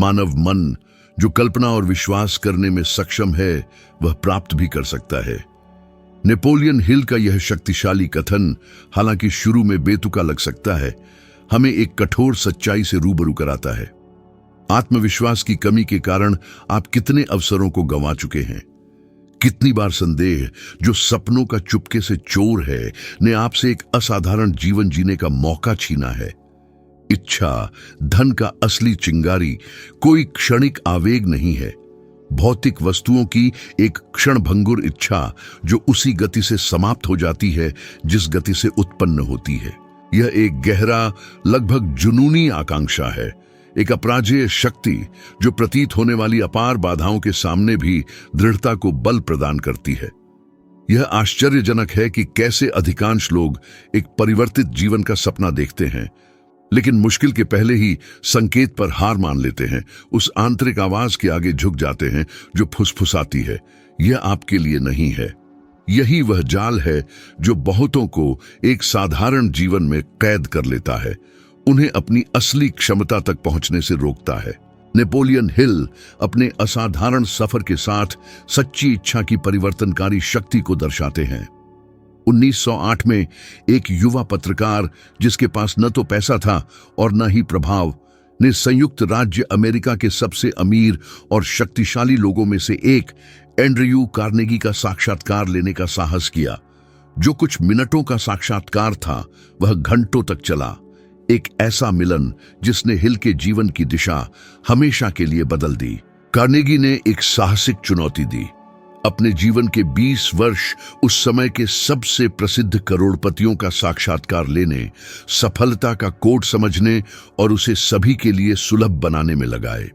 मानव मन जो कल्पना और विश्वास करने में सक्षम है वह प्राप्त भी कर सकता है। नेपोलियन हिल का यह शक्तिशाली कथन, हालांकि शुरू में बेतुका लग सकता है, हमें एक कठोर सच्चाई से रूबरू कराता है। आत्मविश्वास की कमी के कारण आप कितने अवसरों को गंवा चुके हैं। कितनी बार संदेह, जो सपनों का चुपके से चोर है, ने आपसे एक असाधारण जीवन जीने का मौका छीना है। इच्छा, धन का असली चिंगारी कोई क्षणिक आवेग नहीं है, भौतिक वस्तुओं की एक क्षणभंगुर इच्छा जो उसी गति से समाप्त हो जाती है जिस गति से उत्पन्न होती है। यह एक गहरा, लगभग जुनूनी आकांक्षा है, एक अपराजेय शक्ति जो प्रतीत होने वाली अपार बाधाओं के सामने भी दृढ़ता को बल प्रदान करती है। यह आश्चर्यजनक है कि कैसे अधिकांश लोग एक परिवर्तित जीवन का सपना देखते हैं, लेकिन मुश्किल के पहले ही संकेत पर हार मान लेते हैं, उस आंतरिक आवाज के आगे झुक जाते हैं जो फुसफुसाती है, यह आपके लिए नहीं है। यही वह जाल है जो बहुतों को एक साधारण जीवन में कैद कर लेता है, उन्हें अपनी असली क्षमता तक पहुंचने से रोकता है। नेपोलियन हिल अपने असाधारण सफर के साथ सच्ची इच्छा की परिवर्तनकारी शक्ति को दर्शाते हैं। 1908 में एक युवा पत्रकार, जिसके पास न तो पैसा था और न ही प्रभाव, ने संयुक्त राज्य अमेरिका के सबसे अमीर और शक्तिशाली लोगों में से एक एंड्रयू कार्नेगी का साक्षात्कार लेने का साहस किया। जो कुछ मिनटों का साक्षात्कार था वह घंटों तक चला, एक ऐसा मिलन जिसने हिल के जीवन की दिशा हमेशा के लिए बदल दी। कार्नेगी ने एक साहसिक चुनौती दी, अपने जीवन के 20 वर्ष उस समय के सबसे प्रसिद्ध करोड़पतियों का साक्षात्कार लेने, सफलता का कोड समझने और उसे सभी के लिए सुलभ बनाने में लगाए।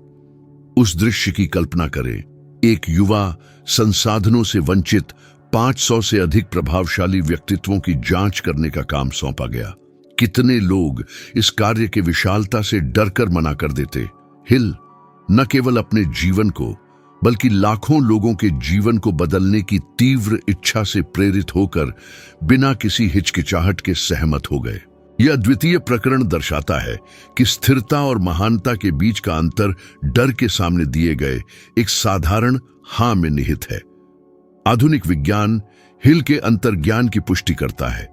उस दृश्य की कल्पना करें, एक युवा, संसाधनों से वंचित 500 से अधिक प्रभावशाली व्यक्तित्वों की जांच करने का काम सौंपा गया। कितने लोग इस कार्य के विशालता से डरकर मना कर देते। हिल न केवल अपने जीवन को बल्कि लाखों लोगों के जीवन को बदलने की तीव्र इच्छा से प्रेरित होकर बिना किसी हिचकिचाहट के सहमत हो गए। यह अद्वितीय प्रकरण दर्शाता है कि स्थिरता और महानता के बीच का अंतर डर के सामने दिए गए एक साधारण हां में निहित है। आधुनिक विज्ञान हिल के अंतर्ज्ञान की पुष्टि करता है।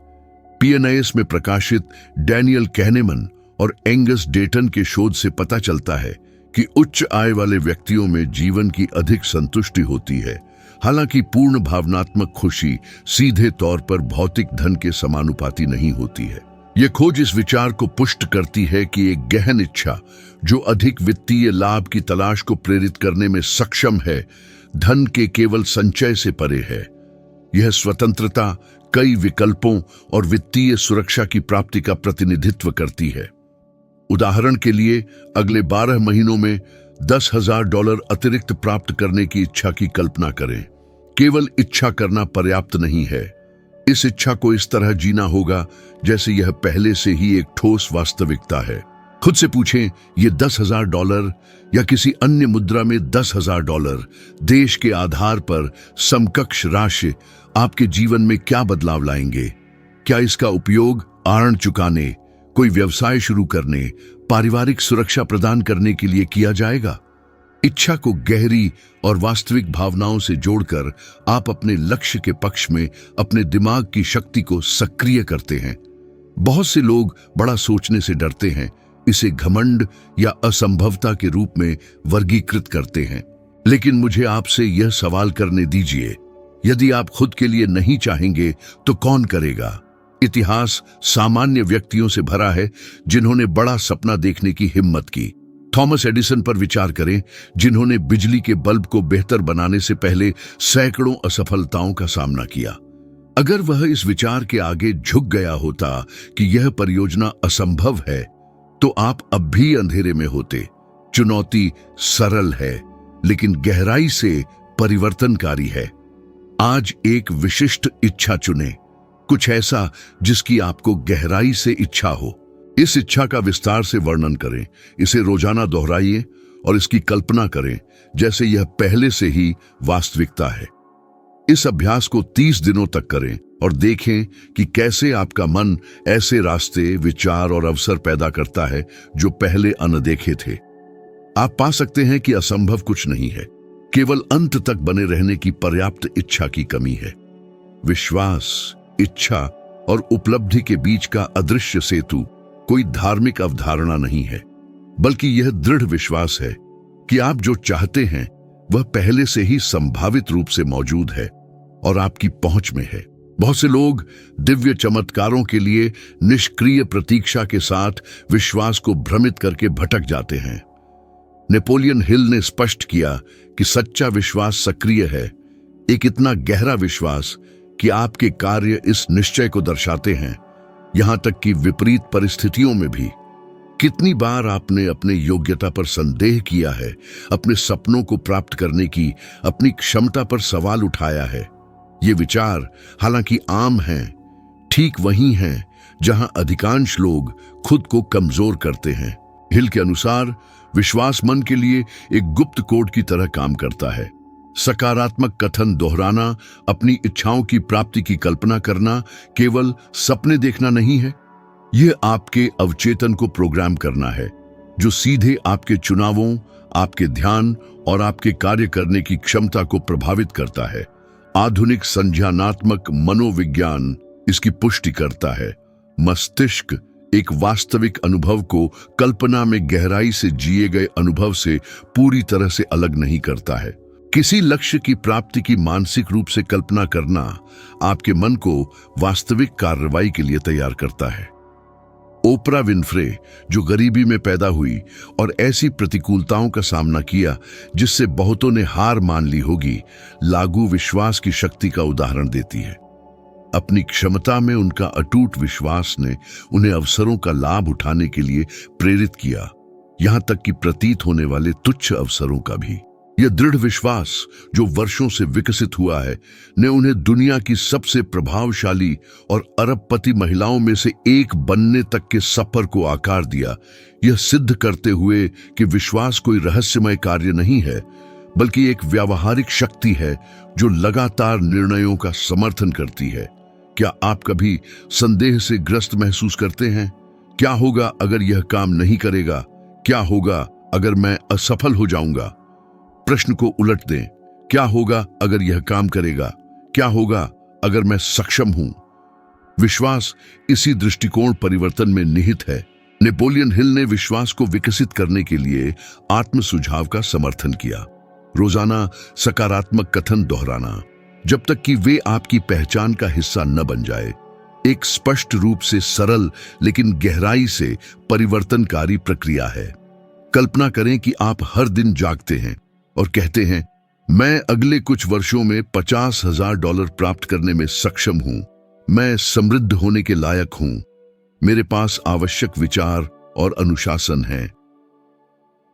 पीएनएस में प्रकाशित डैनियल कहनेमन और एंगस डेटन के शोध से पता चलता है कि उच्च आय वाले व्यक्तियों में जीवन की अधिक संतुष्टि होती है, हालांकि पूर्ण भावनात्मक खुशी सीधे तौर पर भौतिक धन के समानुपाती नहीं होती है। यह खोज इस विचार को पुष्ट करती है कि एक गहन इच्छा जो अधिक वित्तीय लाभ की तलाश को प्रेरित करने में सक्षम है, धन के केवल संचय से परे है। यह स्वतंत्रता, कई विकल्पों और वित्तीय सुरक्षा की प्राप्ति का प्रतिनिधित्व करती है। उदाहरण के लिए, अगले 12 महीनों में $10,000 अतिरिक्त प्राप्त करने की इच्छा की कल्पना करें। केवल इच्छा करना पर्याप्त नहीं है, इस इच्छा को इस तरह जीना होगा जैसे यह पहले से ही एक ठोस वास्तविकता है। खुद से पूछें, ये $10,000 या किसी अन्य मुद्रा में $10,000 देश के आधार पर समकक्ष राशि आपके जीवन में क्या बदलाव लाएंगे? क्या इसका उपयोग ऋण चुकाने, कोई व्यवसाय शुरू करने, पारिवारिक सुरक्षा प्रदान करने के लिए किया जाएगा? इच्छा को गहरी और वास्तविक भावनाओं से जोड़कर आप अपने लक्ष्य के पक्ष में अपने दिमाग की शक्ति को सक्रिय करते हैं। बहुत से लोग बड़ा सोचने से डरते हैं, इसे घमंड या असंभवता के रूप में वर्गीकृत करते हैं। लेकिन मुझे आपसे यह सवाल करने दीजिए, यदि आप खुद के लिए नहीं चाहेंगे तो कौन करेगा? इतिहास सामान्य व्यक्तियों से भरा है जिन्होंने बड़ा सपना देखने की हिम्मत की। थॉमस एडिसन पर विचार करें, जिन्होंने बिजली के बल्ब को बेहतर बनाने से पहले सैकड़ों असफलताओं का सामना किया। अगर वह इस विचार के आगे झुक गया होता कि यह परियोजना असंभव है, तो आप अब भी अंधेरे में होते। चुनौती सरल है, लेकिन गहराई से परिवर्तनकारी है। आज एक विशिष्ट इच्छा चुनें, कुछ ऐसा जिसकी आपको गहराई से इच्छा हो। इस इच्छा का विस्तार से वर्णन करें, इसे रोजाना दोहराइए और इसकी कल्पना करें जैसे यह पहले से ही वास्तविकता है। इस अभ्यास को 30 दिनों तक करें और देखें कि कैसे आपका मन ऐसे रास्ते, विचार और अवसर पैदा करता है जो पहले अनदेखे थे। आप पा सकते हैं कि असंभव कुछ नहीं है, केवल अंत तक बने रहने की पर्याप्त इच्छा की कमी है। विश्वास, इच्छा और उपलब्धि के बीच का अदृश्य सेतु कोई धार्मिक अवधारणा नहीं है, बल्कि यह दृढ़ विश्वास है कि आप जो चाहते हैं वह पहले से ही संभावित रूप से मौजूद है और आपकी पहुंच में है। बहुत से लोग दिव्य चमत्कारों के लिए निष्क्रिय प्रतीक्षा के साथ विश्वास को भ्रमित करके भटक जाते हैं। नेपोलियन हिल ने स्पष्ट किया कि सच्चा विश्वास सक्रिय है, एक इतना गहरा विश्वास कि आपके कार्य इस निश्चय को दर्शाते हैं, यहां तक कि विपरीत परिस्थितियों में भी। कितनी बार आपने अपने योग्यता पर संदेह किया है, अपने सपनों को प्राप्त करने की अपनी क्षमता पर सवाल उठाया है। ये विचार हालांकि आम हैं, ठीक वहीं हैं जहां अधिकांश लोग खुद को कमजोर करते हैं। हिल के अनुसार विश्वास मन के लिए एक गुप्त कोड की तरह काम करता है। सकारात्मक कथन दोहराना, अपनी इच्छाओं की प्राप्ति की कल्पना करना केवल सपने देखना नहीं है, यह आपके अवचेतन को प्रोग्राम करना है, जो सीधे आपके चुनावों, आपके ध्यान और आपके कार्य करने की क्षमता को प्रभावित करता है। आधुनिक संज्ञानात्मक मनोविज्ञान इसकी पुष्टि करता है। मस्तिष्क एक वास्तविक अनुभव को कल्पना में गहराई से जिए गए अनुभव से पूरी तरह से अलग नहीं करता है। किसी लक्ष्य की प्राप्ति की मानसिक रूप से कल्पना करना आपके मन को वास्तविक कार्रवाई के लिए तैयार करता है। ओपरा विनफ्रे, जो गरीबी में पैदा हुई और ऐसी प्रतिकूलताओं का सामना किया जिससे बहुतों ने हार मान ली होगी, लागू विश्वास की शक्ति का उदाहरण देती है। अपनी क्षमता में उनका अटूट विश्वास ने उन्हें अवसरों का लाभ उठाने के लिए प्रेरित किया, यहां तक कि प्रतीत होने वाले तुच्छ अवसरों का भी। यह दृढ़ विश्वास, जो वर्षों से विकसित हुआ है, ने उन्हें दुनिया की सबसे प्रभावशाली और अरबपति महिलाओं में से एक बनने तक के सफर को आकार दिया, यह सिद्ध करते हुए कि विश्वास कोई रहस्यमय कार्य नहीं है, बल्कि एक व्यावहारिक शक्ति है जो लगातार निर्णयों का समर्थन करती है। क्या आप कभी संदेह से ग्रस्त महसूस करते हैं? क्या होगा अगर यह काम नहीं करेगा? क्या होगा अगर मैं असफल हो जाऊंगा? प्रश्न को उलट दें, क्या होगा अगर यह काम करेगा? क्या होगा अगर मैं सक्षम हूं? विश्वास इसी दृष्टिकोण परिवर्तन में निहित है। नेपोलियन हिल ने विश्वास को विकसित करने के लिए आत्म सुझाव का समर्थन किया। रोजाना सकारात्मक कथन दोहराना, जब तक कि वे आपकी पहचान का हिस्सा न बन जाए। एक स्पष्ट रूप से सरल लेकिन गहराई से परिवर्तनकारी प्रक्रिया है। कल्पना करें कि आप हर दिन जागते हैं और कहते हैं, मैं अगले कुछ वर्षों में $50,000 प्राप्त करने में सक्षम हूं, मैं समृद्ध होने के लायक हूं, मेरे पास आवश्यक विचार और अनुशासन है।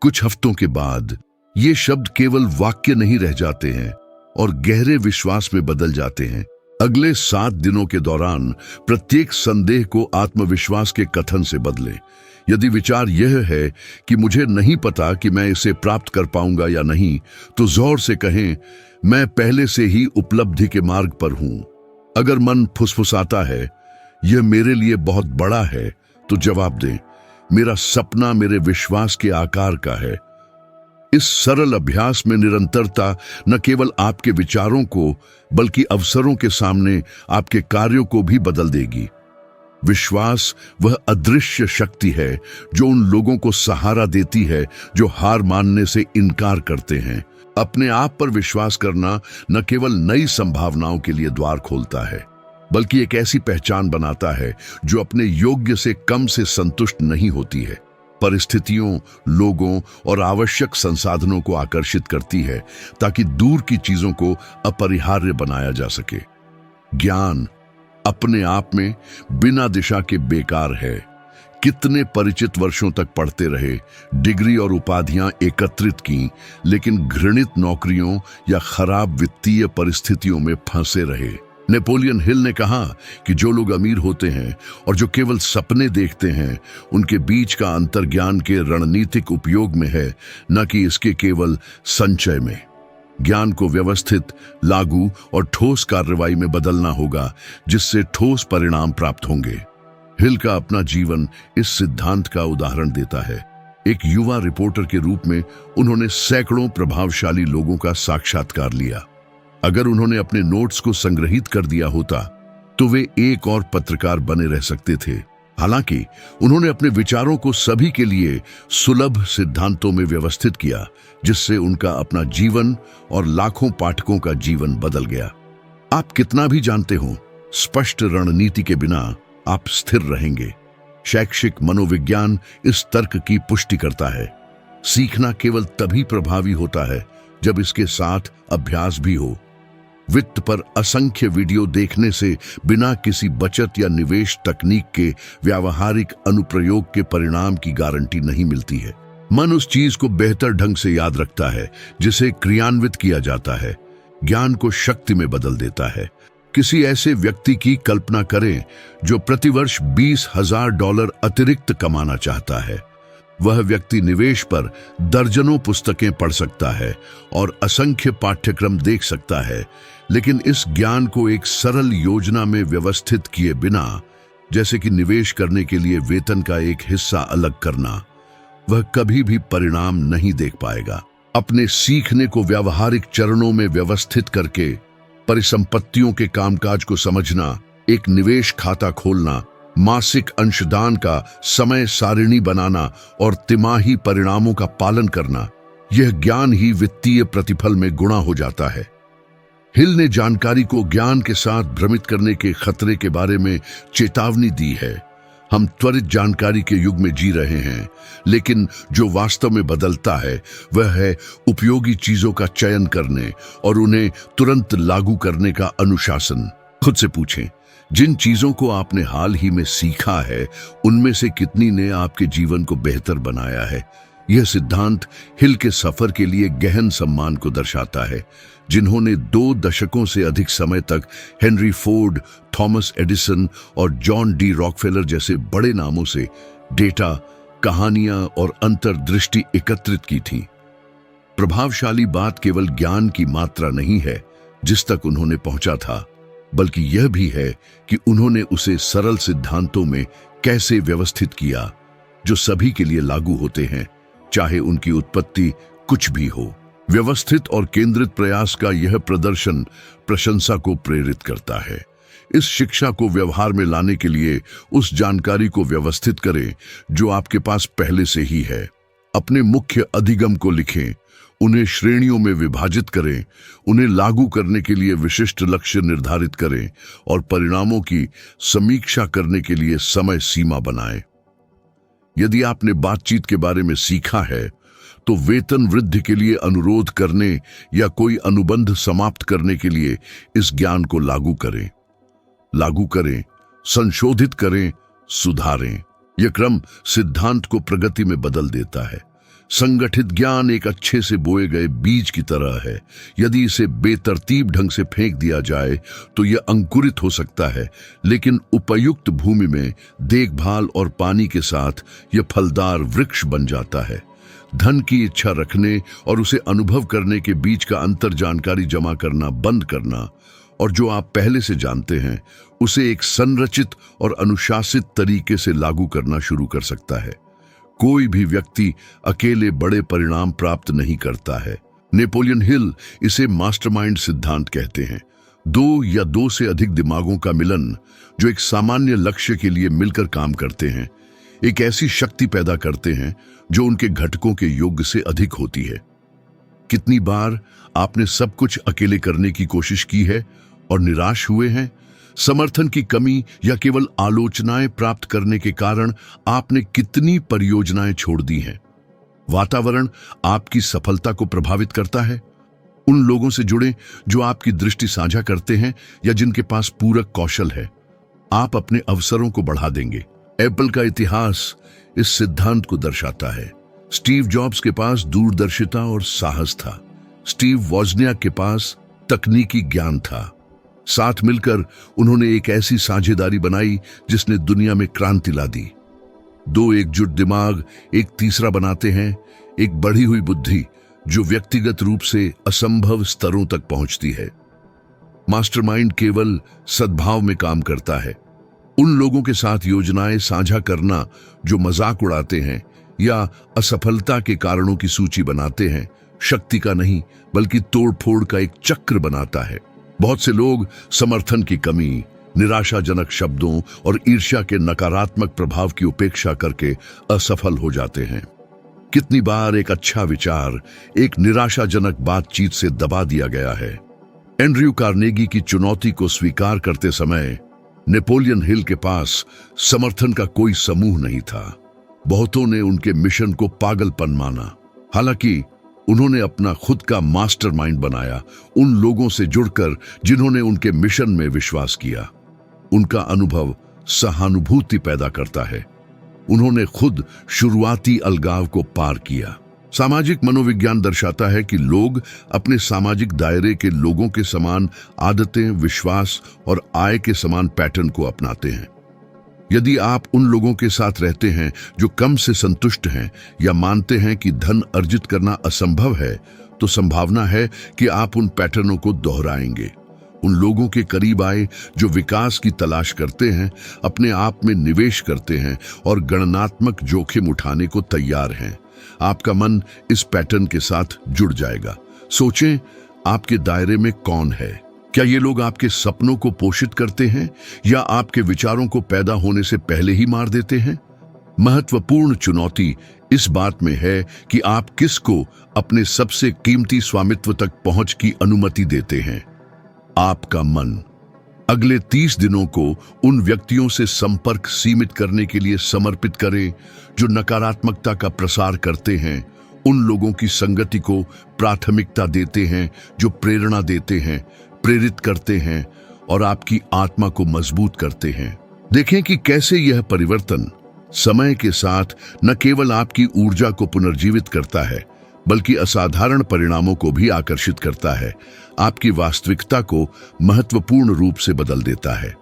कुछ हफ्तों के बाद ये शब्द केवल वाक्य नहीं रह जाते हैं और गहरे विश्वास में बदल जाते हैं। अगले 7 दिनों के दौरान प्रत्येक संदेह को आत्मविश्वास के कथन से बदलें। यदि विचार यह है कि मुझे नहीं पता कि मैं इसे प्राप्त कर पाऊंगा या नहीं, तो जोर से कहें, मैं पहले से ही उपलब्धि के मार्ग पर हूं। अगर मन फुसफुसाता है, यह मेरे लिए बहुत बड़ा है, तो जवाब दें, मेरा सपना मेरे विश्वास के आकार का है। इस सरल अभ्यास में निरंतरता न केवल आपके विचारों को बल्कि अवसरों के सामने आपके कार्यों को भी बदल देगी। विश्वास वह अदृश्य शक्ति है जो उन लोगों को सहारा देती है जो हार मानने से इनकार करते हैं। अपने आप पर विश्वास करना न केवल नई संभावनाओं के लिए द्वार खोलता है, बल्कि एक ऐसी पहचान बनाता है जो अपने योग्य से कम से संतुष्ट नहीं होती है। परिस्थितियों, लोगों और आवश्यक संसाधनों को आकर्षित करती है ताकि दूर की चीजों को अपरिहार्य बनाया जा सके। ज्ञान अपने आप में बिना दिशा के बेकार है। कितने परिचित वर्षों तक पढ़ते रहे, डिग्री और उपाधियां एकत्रित की, लेकिन घृणित नौकरियों या खराब वित्तीय परिस्थितियों में फंसे रहे। नेपोलियन हिल ने कहा कि जो लोग अमीर होते हैं और जो केवल सपने देखते हैं, उनके बीच का अंतर ज्ञान के रणनीतिक उपयोग में है, न कि इसके केवल संचय में। ज्ञान को व्यवस्थित, लागू और ठोस कार्रवाई में बदलना होगा, जिससे ठोस परिणाम प्राप्त होंगे। हिल का अपना जीवन इस सिद्धांत का उदाहरण देता है। एक युवा रिपोर्टर के रूप में उन्होंने सैकड़ों प्रभावशाली लोगों का साक्षात्कार लिया। अगर उन्होंने अपने नोट्स को संग्रहित कर दिया होता तो वे एक और पत्रकार बने रह सकते थे। हालांकि उन्होंने अपने विचारों को सभी के लिए सुलभ सिद्धांतों में व्यवस्थित किया, जिससे उनका अपना जीवन और लाखों पाठकों का जीवन बदल गया। आप कितना भी जानते हो, स्पष्ट रणनीति के बिना आप स्थिर रहेंगे। शैक्षिक मनोविज्ञान इस तर्क की पुष्टि करता है। सीखना केवल तभी प्रभावी होता है जब इसके साथ अभ्यास भी हो। वित्त पर असंख्य वीडियो देखने से बिना किसी बचत या निवेश तकनीक के व्यावहारिक अनुप्रयोग के परिणाम की गारंटी नहीं मिलती है। मन उस चीज को बेहतर ढंग से याद रखता है जिसे क्रियान्वित किया जाता है। ज्ञान को शक्ति में बदल देता है। किसी ऐसे व्यक्ति की कल्पना करें जो प्रतिवर्ष $20,000 अतिरिक्त कमाना चाहता है। वह व्यक्ति निवेश पर दर्जनों पुस्तकें पढ़ सकता है और असंख्य पाठ्यक्रम देख सकता है, लेकिन इस ज्ञान को एक सरल योजना में व्यवस्थित किए बिना, जैसे कि निवेश करने के लिए वेतन का एक हिस्सा अलग करना, वह कभी भी परिणाम नहीं देख पाएगा। अपने सीखने को व्यावहारिक चरणों में व्यवस्थित करके परिसंपत्तियों के कामकाज को समझना, एक निवेश खाता खोलना, मासिक अंशदान का समय सारिणी बनाना और तिमाही परिणामों का पालन करना, यह ज्ञान ही वित्तीय प्रतिफल में गुणा हो जाता है। हिल ने जानकारी को ज्ञान के साथ भ्रमित करने के खतरे के बारे में चेतावनी दी है। हम त्वरित जानकारी के युग में जी रहे हैं, लेकिन जो वास्तव में बदलता है वह है उपयोगी चीजों का चयन करने और उन्हें तुरंत लागू करने का अनुशासन। खुद से पूछें, जिन चीजों को आपने हाल ही में सीखा है उनमें से कितनी ने आपके जीवन को बेहतर बनाया है। यह सिद्धांत हिल के सफर के लिए गहन सम्मान को दर्शाता है, जिन्होंने 2 दशकों से अधिक समय तक हेनरी फोर्ड, थॉमस एडिसन और जॉन डी रॉकफेलर जैसे बड़े नामों से डेटा, कहानियां और अंतर्दृष्टि एकत्रित की थी। प्रभावशाली बात केवल ज्ञान की मात्रा नहीं है जिस तक उन्होंने पहुंचा था, बल्कि यह भी है कि उन्होंने उसे सरल सिद्धांतों में कैसे व्यवस्थित किया जो सभी के लिए लागू होते हैं, चाहे उनकी उत्पत्ति कुछ भी हो। व्यवस्थित और केंद्रित प्रयास का यह प्रदर्शन प्रशंसा को प्रेरित करता है। इस शिक्षा को व्यवहार में लाने के लिए उस जानकारी को व्यवस्थित करें जो आपके पास पहले से ही है। अपने मुख्य अधिगम को लिखें, उन्हें श्रेणियों में विभाजित करें, उन्हें लागू करने के लिए विशिष्ट लक्ष्य निर्धारित करें और परिणामों की समीक्षा करने के लिए समय सीमा बनाएं। यदि आपने बातचीत के बारे में सीखा है तो वेतन वृद्धि के लिए अनुरोध करने या कोई अनुबंध समाप्त करने के लिए इस ज्ञान को लागू करें, संशोधित करें, सुधारें। यह क्रम सिद्धांत को प्रगति में बदल देता है। संगठित ज्ञान एक अच्छे से बोए गए बीज की तरह है। यदि इसे बेतरतीब ढंग से फेंक दिया जाए तो यह अंकुरित हो सकता है, लेकिन उपयुक्त भूमि में देखभाल और पानी के साथ यह फलदार वृक्ष बन जाता है। धन की इच्छा रखने और उसे अनुभव करने के बीच का अंतर जानकारी जमा करना बंद करना और जो आप पहले से जानते हैं उसे एक संरचित और अनुशासित तरीके से लागू करना शुरू कर सकता है। कोई भी व्यक्ति अकेले बड़े परिणाम प्राप्त नहीं करता है। नेपोलियन हिल इसे मास्टरमाइंड सिद्धांत कहते हैं। 2 या 2 से अधिक दिमागों का मिलन जो एक सामान्य लक्ष्य के लिए मिलकर काम करते हैं, एक ऐसी शक्ति पैदा करते हैं जो उनके घटकों के योग से अधिक होती है। कितनी बार आपने सब कुछ अकेले करने की कोशिश की है और निराश हुए हैं? समर्थन की कमी या केवल आलोचनाएं प्राप्त करने के कारण आपने कितनी परियोजनाएं छोड़ दी हैं? वातावरण आपकी सफलता को प्रभावित करता है। उन लोगों से जुड़ें जो आपकी दृष्टि साझा करते हैं या जिनके पास पूरक कौशल है। आप अपने अवसरों को बढ़ा देंगे। एप्पल का इतिहास इस सिद्धांत को दर्शाता है। स्टीव जॉब्स के पास दूरदर्शिता और साहस था। स्टीव वॉजनियाक के पास तकनीकी ज्ञान था। साथ मिलकर उन्होंने एक ऐसी साझेदारी बनाई जिसने दुनिया में क्रांति ला दी। 2 एकजुट दिमाग एक तीसरा बनाते हैं, एक बढ़ी हुई बुद्धि जो व्यक्तिगत रूप से असंभव स्तरों तक पहुंचती है। मास्टरमाइंड केवल सद्भाव में काम करता है। उन लोगों के साथ योजनाएं साझा करना जो मजाक उड़ाते हैं या असफलता के कारणों की सूची बनाते हैं, शक्ति का नहीं बल्कि तोड़फोड़ का एक चक्र बनाता है। बहुत से लोग समर्थन की कमी, निराशाजनक शब्दों और ईर्ष्या के नकारात्मक प्रभाव की उपेक्षा करके असफल हो जाते हैं। कितनी बार एक अच्छा विचार एक निराशाजनक बातचीत से दबा दिया गया है। एंड्रयू कार्नेगी की चुनौती को स्वीकार करते समय नेपोलियन हिल के पास समर्थन का कोई समूह नहीं था। बहुतों ने उनके मिशन को पागलपन माना। हालांकि उन्होंने अपना खुद का मास्टरमाइंड बनाया, उन लोगों से जुड़कर जिन्होंने उनके मिशन में विश्वास किया। उनका अनुभव सहानुभूति पैदा करता है। उन्होंने खुद शुरुआती अलगाव को पार किया। सामाजिक मनोविज्ञान दर्शाता है कि लोग अपने सामाजिक दायरे के लोगों के समान आदतें, विश्वास और आय के समान पैटर्न को अपनाते हैं। यदि आप उन लोगों के साथ रहते हैं जो कम से संतुष्ट हैं या मानते हैं कि धन अर्जित करना असंभव है, तो संभावना है कि आप उन पैटर्नों को दोहराएंगे। उन लोगों के करीब आए जो विकास की तलाश करते हैं, अपने आप में निवेश करते हैं और गणनात्मक जोखिम उठाने को तैयार हैं। आपका मन इस पैटर्न के साथ जुड़ जाएगा। सोचें, आपके दायरे में कौन है? क्या ये लोग आपके सपनों को पोषित करते हैं या आपके विचारों को पैदा होने से पहले ही मार देते हैं? महत्वपूर्ण चुनौती इस बात में है कि आप किसको अपने सबसे कीमती स्वामित्व तक पहुंच की अनुमति देते हैं। आपका मन। अगले 30 दिनों को उन व्यक्तियों से संपर्क सीमित करने के लिए समर्पित करें जो नकारात्मकता का प्रसार करते हैं। उन लोगों की संगति को प्राथमिकता देते हैं जो प्रेरणा देते हैं, प्रेरित करते हैं और आपकी आत्मा को मजबूत करते हैं। देखें कि कैसे यह परिवर्तन समय के साथ न केवल आपकी ऊर्जा को पुनर्जीवित करता है, बल्कि असाधारण परिणामों को भी आकर्षित करता है। आपकी वास्तविकता को महत्वपूर्ण रूप से बदल देता है।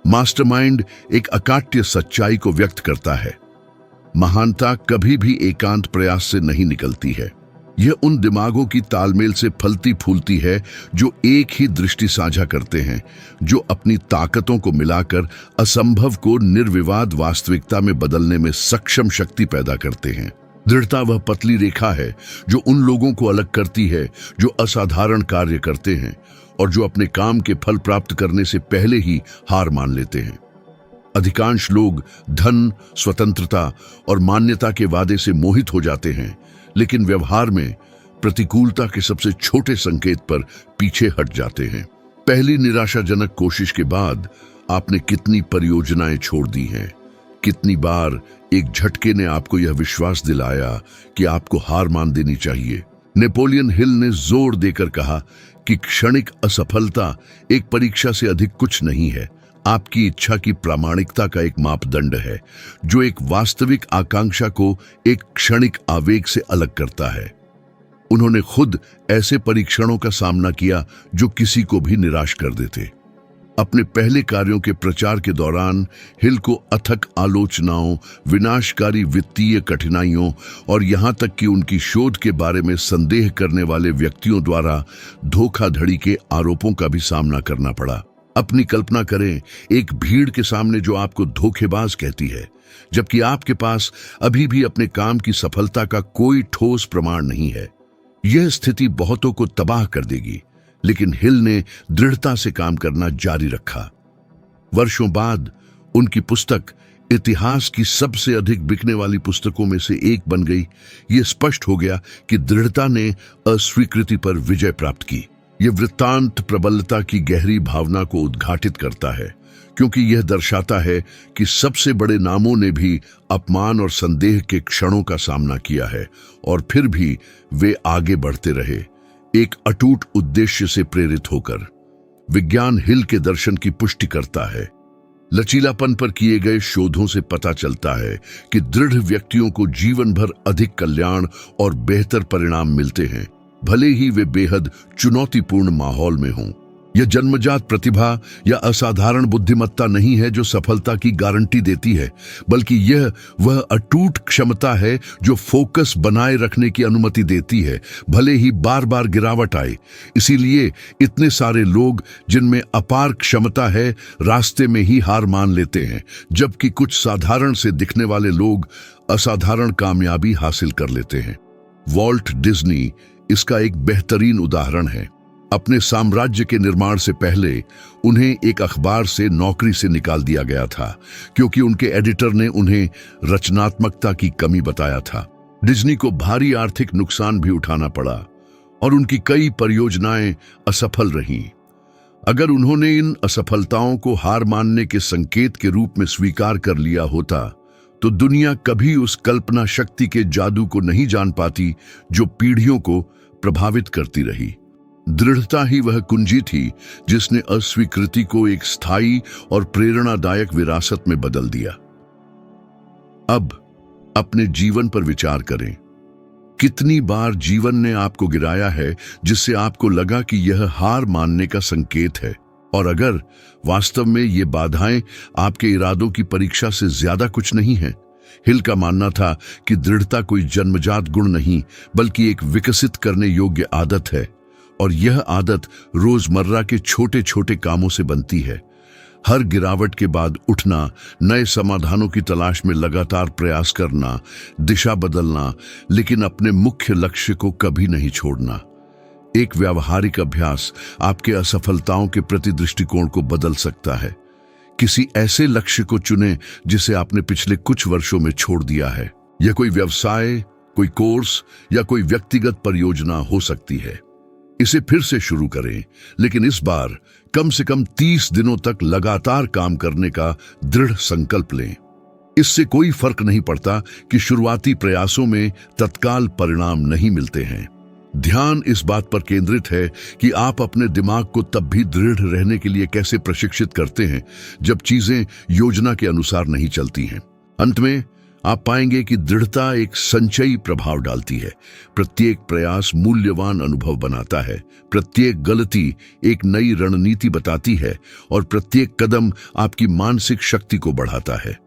मास्टरमाइंड एक अकाट्य सच्चाई को व्यक्त करता है। महानता कभी भी एकांत प्रयास से नहीं निकलती है। यह उन दिमागों की तालमेल से फलती फूलती है जो एक ही दृष्टि साझा करते हैं, जो अपनी ताकतों को मिलाकर असंभव को निर्विवाद वास्तविकता में बदलने में सक्षम शक्ति पैदा करते हैं। दृढ़ता वह पतली रेखा है जो उन लोगों को अलग करती है जो असाधारण कार्य करते हैं और जो अपने काम के फल प्राप्त करने से पहले ही हार मान लेते हैं। अधिकांश लोग धन, स्वतंत्रता और मान्यता के वादे से मोहित हो जाते हैं, लेकिन व्यवहार में प्रतिकूलता के सबसे छोटे संकेत पर पीछे हट जाते हैं। पहली निराशाजनक कोशिश के बाद आपने कितनी परियोजनाएं छोड़ दी हैं? कितनी बार एक झटके ने आपको यह विश्वास दिलाया कि आपको हार मान देनी चाहिए? नेपोलियन हिल ने जोर देकर कहा कि क्षणिक असफलता एक परीक्षा से अधिक कुछ नहीं है। आपकी इच्छा की प्रामाणिकता का एक मापदंड है जो एक वास्तविक आकांक्षा को एक क्षणिक आवेग से अलग करता है। उन्होंने खुद ऐसे परीक्षणों का सामना किया जो किसी को भी निराश कर देते। अपने पहले कार्यों के प्रचार के दौरान हिल को अथक आलोचनाओं, विनाशकारी वित्तीय कठिनाइयों और यहां तक कि उनकी शोध के बारे में संदेह करने वाले व्यक्तियों द्वारा धोखाधड़ी के आरोपों का भी सामना करना पड़ा। अपनी कल्पना करें, एक भीड़ के सामने जो आपको धोखेबाज कहती है, जबकि आपके पास अभी भी अपने काम की सफलता का कोई ठोस प्रमाण नहीं है। यह स्थिति बहुतों को तबाह कर देगी, लेकिन हिल ने दृढ़ता से काम करना जारी रखा। वर्षों बाद उनकी पुस्तक इतिहास की सबसे अधिक बिकने वाली पुस्तकों में से एक बन गई। यह स्पष्ट हो गया कि दृढ़ता ने अस्वीकृति पर विजय प्राप्त की। यह वृत्तांत प्रबलता की गहरी भावना को उद्घाटित करता है, क्योंकि यह दर्शाता है कि सबसे बड़े नामों ने भी अपमान और संदेह के क्षणों का सामना किया है और फिर भी वे आगे बढ़ते रहे, एक अटूट उद्देश्य से प्रेरित होकर। विज्ञान हिल के दर्शन की पुष्टि करता है। लचीलापन पर किए गए शोधों से पता चलता है कि दृढ़ व्यक्तियों को जीवन भर अधिक कल्याण और बेहतर परिणाम मिलते हैं, भले ही वे बेहद चुनौतीपूर्ण माहौल में हों। यह जन्मजात प्रतिभा या असाधारण बुद्धिमत्ता नहीं है जो सफलता की गारंटी देती है, बल्कि यह वह अटूट क्षमता है जो फोकस बनाए रखने की अनुमति देती है, भले ही बार बार गिरावट आए। इसीलिए इतने सारे लोग जिनमें अपार क्षमता है रास्ते में ही हार मान लेते हैं, जबकि कुछ साधारण से दिखने वाले लोग असाधारण कामयाबी हासिल कर लेते हैं। वॉल्ट डिज्नी इसका एक बेहतरीन उदाहरण है। अपने साम्राज्य के निर्माण से पहले उन्हें एक अखबार से नौकरी से निकाल दिया गया था क्योंकि उनके एडिटर ने उन्हें रचनात्मकता की कमी बताया था। डिज्नी को भारी आर्थिक नुकसान भी उठाना पड़ा और उनकी कई परियोजनाएं असफल रहीं। अगर उन्होंने इन असफलताओं को हार मानने के संकेत के रूप में स्वीकार कर लिया होता तो दुनिया कभी उस कल्पना शक्ति के जादू को नहीं जान पाती जो पीढ़ियों को प्रभावित करती रही। दृढ़ता ही वह कुंजी थी जिसने अस्वीकृति को एक स्थायी और प्रेरणादायक विरासत में बदल दिया। अब अपने जीवन पर विचार करें। कितनी बार जीवन ने आपको गिराया है जिससे आपको लगा कि यह हार मानने का संकेत है, और अगर वास्तव में ये बाधाएं आपके इरादों की परीक्षा से ज्यादा कुछ नहीं है। हिल का मानना था कि दृढ़ता कोई जन्मजात गुण नहीं बल्कि एक विकसित करने योग्य आदत है, और यह आदत रोजमर्रा के छोटे छोटे कामों से बनती है। हर गिरावट के बाद उठना, नए समाधानों की तलाश में लगातार प्रयास करना, दिशा बदलना, लेकिन अपने मुख्य लक्ष्य को कभी नहीं छोड़ना। एक व्यावहारिक अभ्यास आपके असफलताओं के प्रति दृष्टिकोण को बदल सकता है। किसी ऐसे लक्ष्य को चुनें जिसे आपने पिछले कुछ वर्षों में छोड़ दिया है। यह कोई व्यवसाय, कोई कोर्स या कोई व्यक्तिगत परियोजना हो सकती है। इसे फिर से शुरू करें, लेकिन इस बार कम से कम 30 दिनों तक लगातार काम करने का दृढ़ संकल्प लें। इससे कोई फर्क नहीं पड़ता कि शुरुआती प्रयासों में तत्काल परिणाम नहीं मिलते हैं। ध्यान इस बात पर केंद्रित है कि आप अपने दिमाग को तब भी दृढ़ रहने के लिए कैसे प्रशिक्षित करते हैं जब चीजें योजना के अनुसार नहीं चलती हैं। अंत में आप पाएंगे कि दृढ़ता एक संचयी प्रभाव डालती है। प्रत्येक प्रयास मूल्यवान अनुभव बनाता है, प्रत्येक गलती एक नई रणनीति बताती है, और प्रत्येक कदम आपकी मानसिक शक्ति को बढ़ाता है।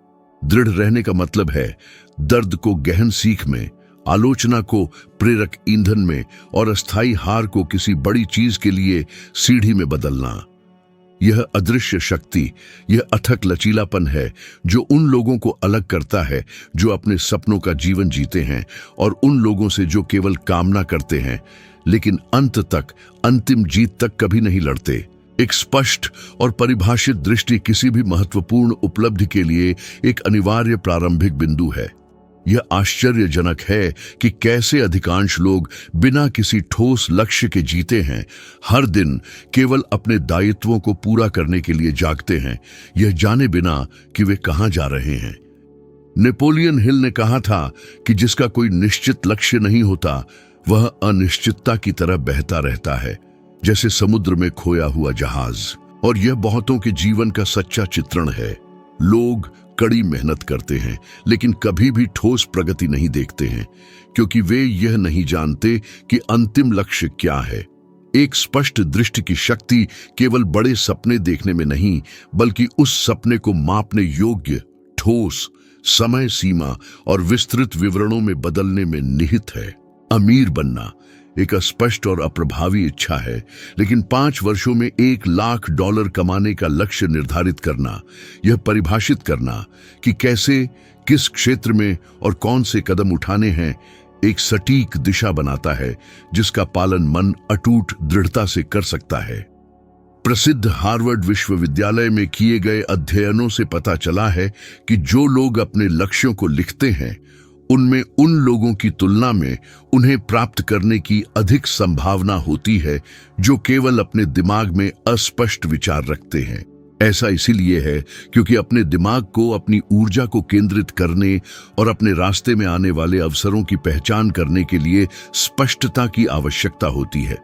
दृढ़ रहने का मतलब है दर्द को गहन सीख में, आलोचना को प्रेरक ईंधन में, और अस्थायी हार को किसी बड़ी चीज के लिए सीढ़ी में बदलना। यह अदृश्य शक्ति, यह अथक लचीलापन है जो उन लोगों को अलग करता है जो अपने सपनों का जीवन जीते हैं, और उन लोगों से जो केवल कामना करते हैं लेकिन अंत तक, अंतिम जीत तक कभी नहीं लड़ते। एक स्पष्ट और परिभाषित दृष्टि किसी भी महत्वपूर्ण उपलब्धि के लिए एक अनिवार्य प्रारंभिक बिंदु है। यह आश्चर्यजनक है कि कैसे अधिकांश लोग बिना किसी ठोस लक्ष्य के जीते हैं, हर दिन केवल अपने दायित्वों को पूरा करने के लिए जागते हैं, यह जाने बिना कि वे कहां जा रहे हैं। नेपोलियन हिल ने कहा था कि जिसका कोई निश्चित लक्ष्य नहीं होता वह अनिश्चितता की तरह बहता रहता है, जैसे समुद्र में खोया हुआ जहाज। और यह बहुतों के जीवन का सच्चा चित्रण है। लोग कड़ी मेहनत करते हैं लेकिन कभी भी ठोस प्रगति नहीं देखते हैं, क्योंकि वे यह नहीं जानते कि अंतिम लक्ष्य क्या है। एक स्पष्ट दृष्टि की शक्ति केवल बड़े सपने देखने में नहीं, बल्कि उस सपने को मापने योग्य, ठोस, समय सीमा और विस्तृत विवरणों में बदलने में निहित है। अमीर बनना एक अस्पष्ट और अप्रभावी इच्छा है, लेकिन 5 वर्षों में $1,00,000 कमाने का लक्ष्य निर्धारित करना, यह परिभाषित करना कि कैसे, किस क्षेत्र में और कौन से कदम उठाने हैं, एक सटीक दिशा बनाता है जिसका पालन मन अटूट दृढ़ता से कर सकता है। प्रसिद्ध हार्वर्ड विश्वविद्यालय में किए गए अध्ययनों से पता चला है कि जो लोग अपने लक्ष्यों को लिखते हैं उनमें उन लोगों की तुलना में उन्हें प्राप्त करने की अधिक संभावना होती है जो केवल अपने दिमाग में अस्पष्ट विचार रखते हैं। ऐसा इसीलिए है क्योंकि अपने दिमाग को, अपनी ऊर्जा को केंद्रित करने और अपने रास्ते में आने वाले अवसरों की पहचान करने के लिए स्पष्टता की आवश्यकता होती है।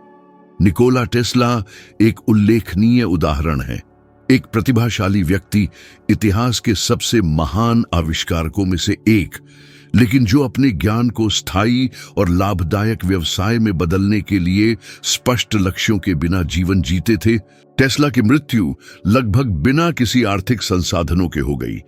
निकोला टेस्ला एक उल्लेखनीय उदाहरण है। एक प्रतिभाशाली व्यक्ति, इतिहास के सबसे महान आविष्कारकों में से एक, लेकिन जो अपने ज्ञान को स्थायी और लाभदायक व्यवसाय में बदलने के लिए स्पष्ट लक्ष्यों के बिना जीवन जीते थे। टेस्ला की मृत्यु लगभग बिना किसी आर्थिक संसाधनों के हो गई,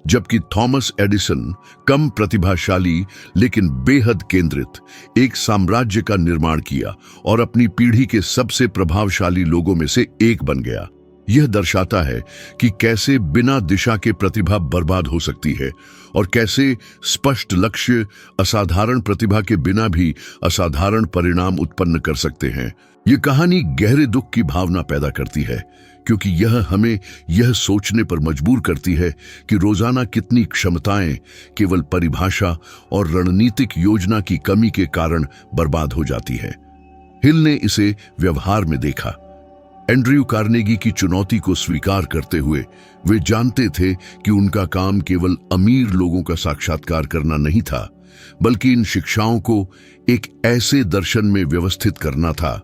जबकि थॉमस एडिसन कम प्रतिभाशाली लेकिन बेहद केंद्रित एक साम्राज्य का निर्माण किया और अपनी पीढ़ी के सबसे प्रभावशाली लोगों में से एक बन गया। यह दर्शाता है कि कैसे बिना दिशा के प्रतिभा बर्बाद हो सकती है और कैसे स्पष्ट लक्ष्य असाधारण प्रतिभा के बिना भी असाधारण परिणाम उत्पन्न कर सकते हैं। यह कहानी गहरे दुख की भावना पैदा करती है, क्योंकि यह हमें यह सोचने पर मजबूर करती है कि रोजाना कितनी क्षमताएं केवल परिभाषा और रणनीतिक योजना की कमी के कारण बर्बाद हो जाती है। हिल ने इसे व्यवहार में देखा। एंड्रयू कार्नेगी की चुनौती को स्वीकार करते हुए वे जानते थे कि उनका काम केवल अमीर लोगों का साक्षात्कार करना नहीं था, बल्कि इन शिक्षाओं को एक ऐसे दर्शन में व्यवस्थित करना था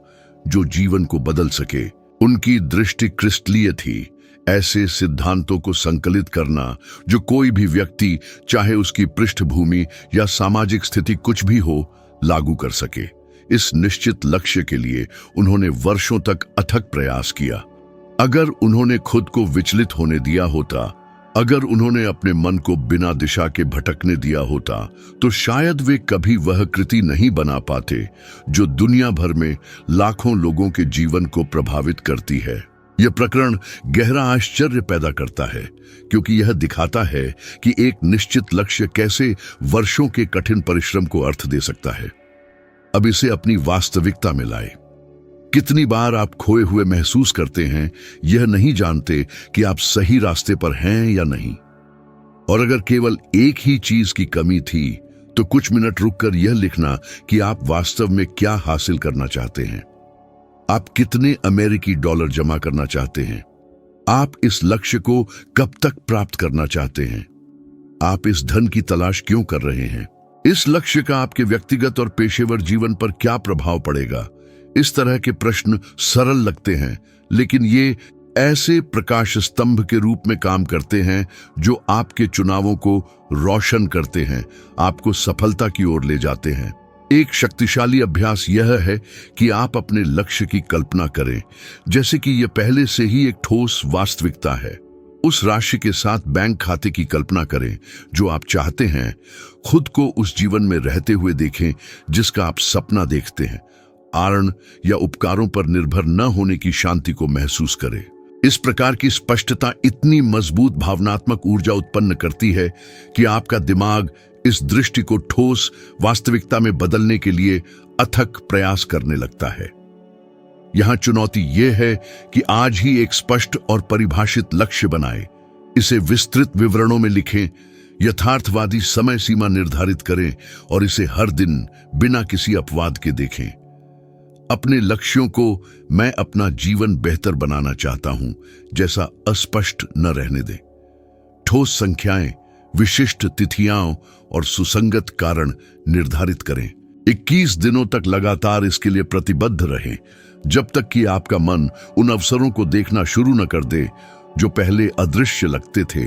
जो जीवन को बदल सके। उनकी दृष्टि क्रिस्टलीय थी, ऐसे सिद्धांतों को संकलित करना जो कोई भी व्यक्ति, चाहे उसकी पृष्ठभूमि या सामाजिक स्थिति कुछ भी हो, लागू कर सके। इस निश्चित लक्ष्य के लिए उन्होंने वर्षों तक अथक प्रयास किया। अगर उन्होंने खुद को विचलित होने दिया होता, अगर उन्होंने अपने मन को बिना दिशा के भटकने दिया होता, तो शायद वे कभी वह कृति नहीं बना पाते जो दुनिया भर में लाखों लोगों के जीवन को प्रभावित करती है। यह प्रकरण गहरा आश्चर्य पैदा करता है, क्योंकि यह दिखाता है कि एक निश्चित लक्ष्य कैसे वर्षों के कठिन परिश्रम को अर्थ दे सकता है। अब इसे अपनी वास्तविकता में लाए। कितनी बार आप खोए हुए महसूस करते हैं, यह नहीं जानते कि आप सही रास्ते पर हैं या नहीं। और अगर केवल एक ही चीज की कमी थी, तो कुछ मिनट रुककर यह लिखना कि आप वास्तव में क्या हासिल करना चाहते हैं। आप कितने अमेरिकी डॉलर जमा करना चाहते हैं? आप इस लक्ष्य को कब तक प्राप्त करना चाहते हैं? आप इस धन की तलाश क्यों कर रहे हैं? इस लक्ष्य का आपके व्यक्तिगत और पेशेवर जीवन पर क्या प्रभाव पड़ेगा? इस तरह के प्रश्न सरल लगते हैं, लेकिन ये ऐसे प्रकाश स्तंभ के रूप में काम करते हैं जो आपके चुनावों को रोशन करते हैं, आपको सफलता की ओर ले जाते हैं। एक शक्तिशाली अभ्यास यह है कि आप अपने लक्ष्य की कल्पना करें जैसे कि यह पहले से ही एक ठोस वास्तविकता है। उस राशि के साथ बैंक खाते की कल्पना करें जो आप चाहते हैं। खुद को उस जीवन में रहते हुए देखें जिसका आप सपना देखते हैं। आरण या उपकारों पर निर्भर न होने की शांति को महसूस करें। इस प्रकार की स्पष्टता इतनी मजबूत भावनात्मक ऊर्जा उत्पन्न करती है कि आपका दिमाग इस दृष्टि को ठोस वास्तविकता में बदलने के लिए अथक प्रयास करने लगता है। यहां चुनौती यह है कि आज ही एक स्पष्ट और परिभाषित लक्ष्य बनाएं, इसे विस्तृत विवरणों में लिखें, यथार्थवादी समय सीमा निर्धारित करें और इसे हर दिन बिना किसी अपवाद के देखें। अपने लक्ष्यों को मैं अपना जीवन बेहतर बनाना चाहता हूं जैसा अस्पष्ट न रहने दें। ठोस संख्याएं, विशिष्ट तिथियां और सुसंगत कारण निर्धारित करें। 21 दिनों तक लगातार इसके लिए प्रतिबद्ध रहें, जब तक कि आपका मन उन अवसरों को देखना शुरू न कर दे जो पहले अदृश्य लगते थे,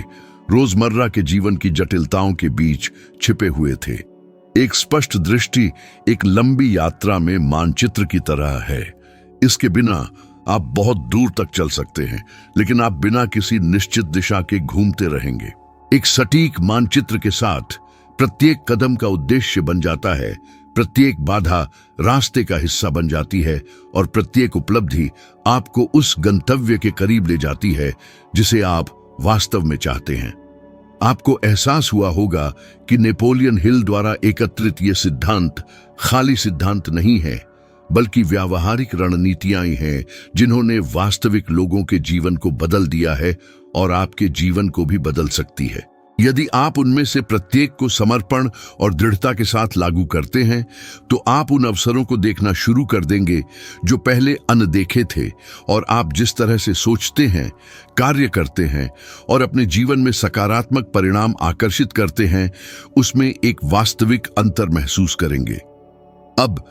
रोजमर्रा के जीवन की जटिलताओं के बीच छिपे हुए थे। एक स्पष्ट दृष्टि एक लंबी यात्रा में मानचित्र की तरह है। इसके बिना आप बहुत दूर तक चल सकते हैं, लेकिन आप बिना किसी निश्चित दिशा के घूमते रहेंगे। एक सटीक मानचित्र के साथ प्रत्येक कदम का उद्देश्य बन जाता है, प्रत्येक बाधा रास्ते का हिस्सा बन जाती है और प्रत्येक उपलब्धि आपको उस गंतव्य के करीब ले जाती है जिसे आप वास्तव में चाहते हैं। आपको एहसास हुआ होगा कि नेपोलियन हिल द्वारा एकत्रित ये सिद्धांत खाली सिद्धांत नहीं है, बल्कि व्यावहारिक रणनीतियां हैं जिन्होंने वास्तविक लोगों के जीवन को बदल दिया है और आपके जीवन को भी बदल सकती है। यदि आप उनमें से प्रत्येक को समर्पण और दृढ़ता के साथ लागू करते हैं, तो आप उन अवसरों को देखना शुरू कर देंगे जो पहले अनदेखे थे, और आप जिस तरह से सोचते हैं, कार्य करते हैं और अपने जीवन में सकारात्मक परिणाम आकर्षित करते हैं, उसमें एक वास्तविक अंतर महसूस करेंगे। अब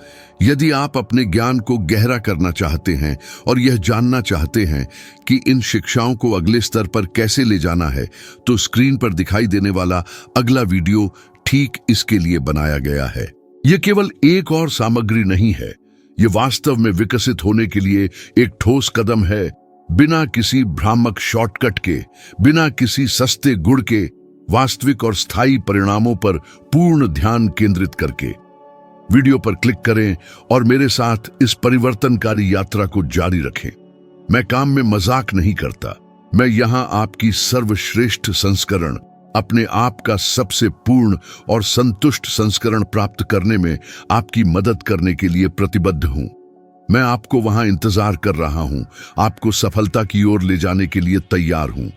यदि आप अपने ज्ञान को गहरा करना चाहते हैं और यह जानना चाहते हैं कि इन शिक्षाओं को अगले स्तर पर कैसे ले जाना है, तो स्क्रीन पर दिखाई देने वाला अगला वीडियो ठीक इसके लिए बनाया गया है। यह केवल एक और सामग्री नहीं है, यह वास्तव में विकसित होने के लिए एक ठोस कदम है, बिना किसी भ्रामक शॉर्टकट के, बिना किसी सस्ते गुड़ के, वास्तविक और स्थायी परिणामों पर पूर्ण ध्यान केंद्रित करके। वीडियो पर क्लिक करें और मेरे साथ इस परिवर्तनकारी यात्रा को जारी रखें। मैं काम में मजाक नहीं करता, मैं यहां आपकी सर्वश्रेष्ठ संस्करण, अपने आप का सबसे पूर्ण और संतुष्ट संस्करण प्राप्त करने में आपकी मदद करने के लिए प्रतिबद्ध हूं। मैं आपको वहां इंतजार कर रहा हूं, आपको सफलता की ओर ले जाने के लिए तैयार हूं।